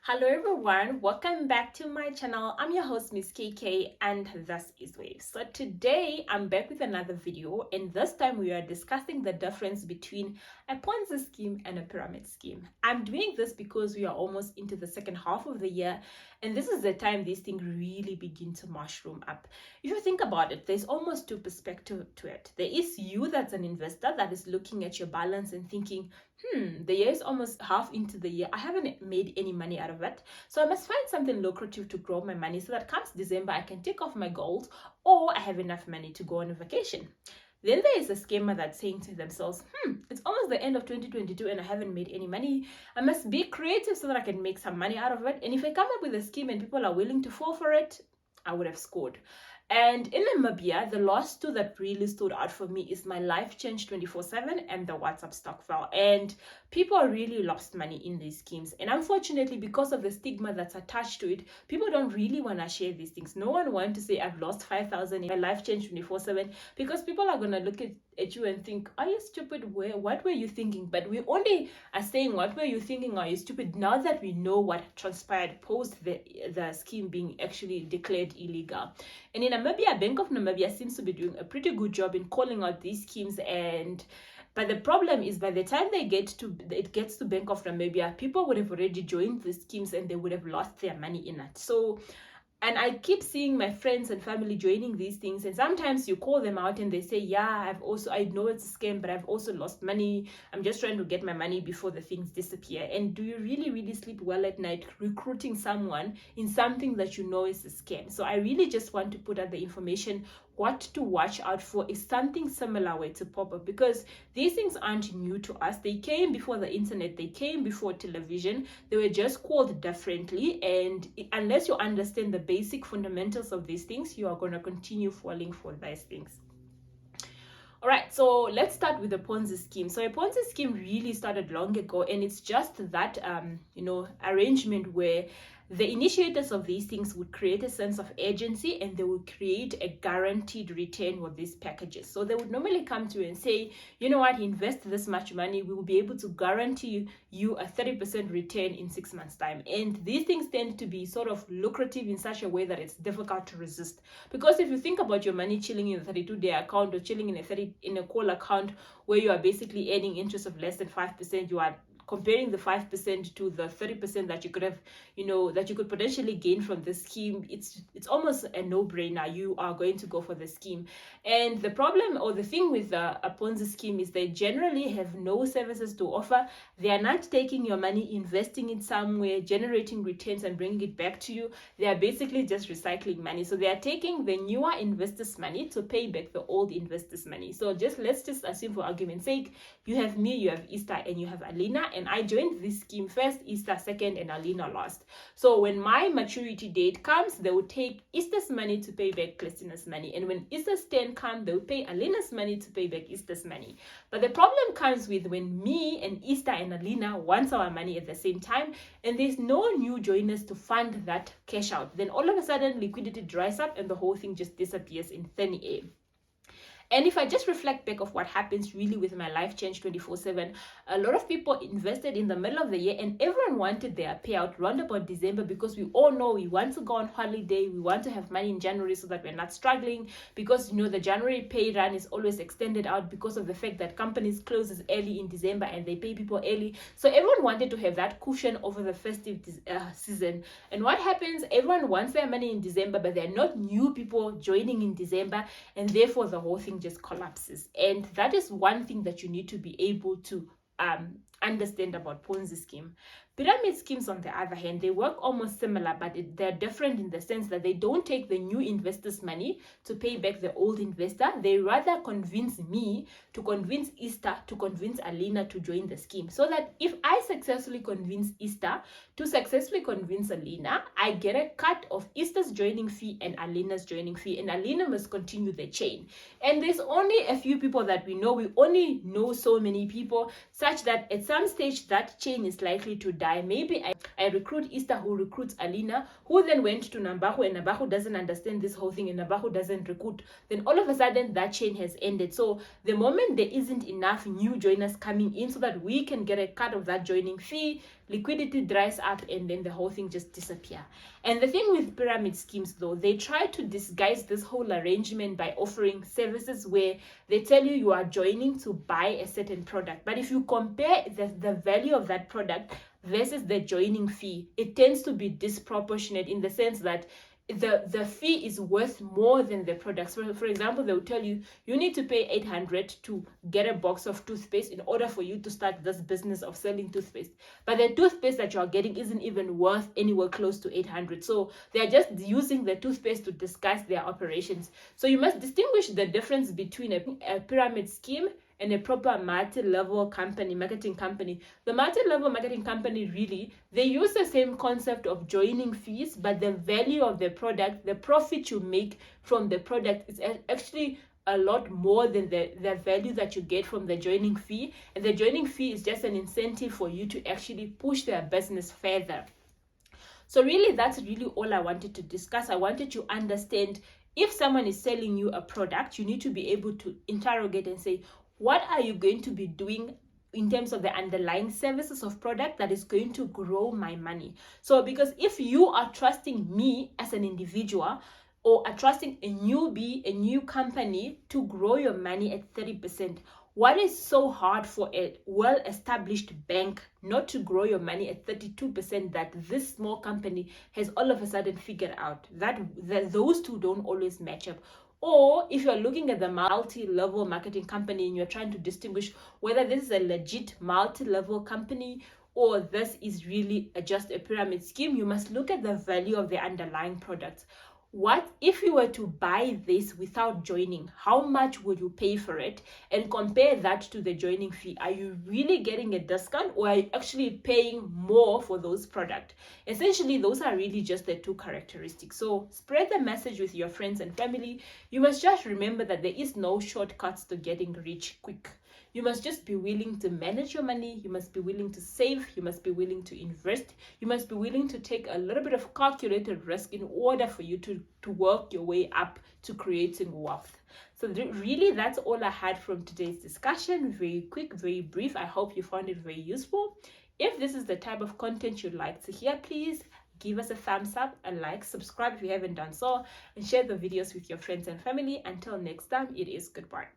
Hello everyone, welcome back to my channel. I'm your host Miss KK and this is Waves. So today I'm back with another video, and this time we are discussing the difference between a Ponzi scheme and a pyramid scheme. I'm doing this because we are almost into the second half of the year, and this is the time these things really begin to mushroom up. If you think about it, there's almost two perspectives to it. There is you that's an investor that is looking at your balance and thinking, the year is almost half into the year. I haven't made any money out of it. So I must find something lucrative to grow my money so that comes December, I can take off my gold or I have enough money to go on a vacation. Then there is a scammer that's saying to themselves, it's almost the end of 2022 and I haven't made any money. I must be creative so that I can make some money out of it. And if I come up with a scheme and people are willing to fall for it, I would have scored. And in Namibia, the last two that really stood out for me is my Life Change 24/7 and the WhatsApp stock file. And people really lost money in these schemes. And unfortunately, because of the stigma that's attached to it, people don't really want to share these things. No one wants to say, I've lost 5,000 in my Life Change 24/7, because people are going to look at you and think, are you stupid? What were you thinking? But we only are saying, what were you thinking? Are you stupid? Now that we know what transpired post the scheme being actually declared illegal. And in Namibia, Bank of Namibia seems to be doing a pretty good job in calling out these schemes. But the problem is, by the time it gets to Bank of Namibia, people would have already joined the schemes and they would have lost their money in it. And I keep seeing my friends and family joining these things, and sometimes you call them out and they say, yeah, I know it's a scam, but I've also lost money. I'm just trying to get my money before the things disappear. And do you really, really sleep well at night recruiting someone in something that you know is a scam? So I really just want to put out the information. What to watch out for is something similar way to pop up, because these things aren't new to us. They came before the internet, they came before television. They were just called differently, and unless you understand the basic fundamentals of these things, you are going to continue falling for these things. All right, so let's start with the Ponzi scheme. So a Ponzi scheme really started long ago, and it's just that arrangement where the initiators of these things would create a sense of urgency, and they would create a guaranteed return with these packages. So they would normally come to you and say, you know what, invest this much money, we will be able to guarantee you a 30% return in 6 months' time. And these things tend to be sort of lucrative in such a way that it's difficult to resist. Because if you think about your money chilling in a 32-day account or chilling in a call account where you are basically earning interest of less than 5%, you are comparing the 5% to the 30% that you could have, that you could potentially gain from the scheme. It's almost a no-brainer. You are going to go for the scheme. And the problem or the thing with a Ponzi scheme is they generally have no services to offer. They are not taking your money, investing it somewhere, generating returns and bringing it back to you. They are basically just recycling money. So they are taking the newer investors' money to pay back the old investors' money. So let's just assume, for argument's sake, you have me, you have Easter, and you have Alina, and I joined this scheme first, Easter second, and Alina last. So when my maturity date comes, they will take Easter's money to pay back Christina's money. And when Easter's turn comes, they will pay Alina's money to pay back Easter's money. But the problem comes with when me and Easter and Alina want our money at the same time, and there's no new joiners to fund that cash out. Then all of a sudden, liquidity dries up and the whole thing just disappears in thin air. And if I just reflect back of what happens really with my Life Change 24/7, a lot of people invested in the middle of the year and everyone wanted their payout round about December, because we all know we want to go on holiday, we want to have money in January so that we're not struggling, because the January pay run is always extended out because of the fact that companies closes early in December and they pay people early. So everyone wanted to have that cushion over the festive season. And what happens? Everyone wants their money in December, but there are not new people joining in December, and therefore the whole thing just collapses. And that is one thing that you need to be able to understand about Ponzi scheme. Pyramid schemes, on the other hand, they work almost similar, but they're different in the sense that they don't take the new investor's money to pay back the old investor. They rather convince me to convince Easter to convince Alina to join the scheme, so that if I successfully convince Easter to successfully convince Alina, I get a cut of Easter's joining fee and Alina's joining fee, and Alina must continue the chain. And there's only a few people that we know. We only know so many people, such that at some stage that chain is likely to die. die. Maybe I recruit Easter, who recruits Alina, who then went to Nambahu, and Nambahu doesn't understand this whole thing, and Nambahu doesn't recruit. Then all of a sudden that chain has ended. So the moment there isn't enough new joiners coming in so that we can get a cut of that joining fee, liquidity dries up, and then the whole thing just disappears. And the thing with pyramid schemes, though, they try to disguise this whole arrangement by offering services where they tell you are joining to buy a certain product. But if you compare the value of that product versus the joining fee, it tends to be disproportionate, in the sense that the fee is worth more than the product. So for example, they will tell you need to pay 800 to get a box of toothpaste in order for you to start this business of selling toothpaste, but the toothpaste that you're getting isn't even worth anywhere close to 800. So they're just using the toothpaste to disguise their operations. So you must distinguish the difference between a pyramid scheme and a proper multi-level company, marketing company. The multi-level marketing company, really, they use the same concept of joining fees, but the value of the product, the profit you make from the product, is actually a lot more than the value that you get from the joining fee. And the joining fee is just an incentive for you to actually push their business further. So really, that's really all I wanted to discuss. I wanted to understand, if someone is selling you a product, you need to be able to interrogate and say, what are you going to be doing in terms of the underlying services of product that is going to grow my money? So because if you are trusting me as an individual, or are trusting a newbie, a new company to grow your money at 30%, what is so hard for a well-established bank not to grow your money at 32% that this small company has all of a sudden figured out? That those two don't always match up. Or if you're looking at the multi-level marketing company and you're trying to distinguish whether this is a legit multi-level company or this is really just a pyramid scheme, you must look at the value of the underlying products. What if you were to buy this without joining? How much would you pay for it? And compare that to the joining fee. Are you really getting a discount, or are you actually paying more for those products? Essentially, those are really just the two characteristics. So spread the message with your friends and family. You must just remember that there is no shortcuts to getting rich quick. You must just be willing to manage your money. You must be willing to save. You must be willing to invest. You must be willing to take a little bit of calculated risk in order for you to work your way up to creating wealth. So really, that's all I had from today's discussion. Very quick, very brief. I hope you found it very useful. If this is the type of content you'd like to hear, please give us a thumbs up, a like, subscribe if you haven't done so, and share the videos with your friends and family. Until next time, it is goodbye.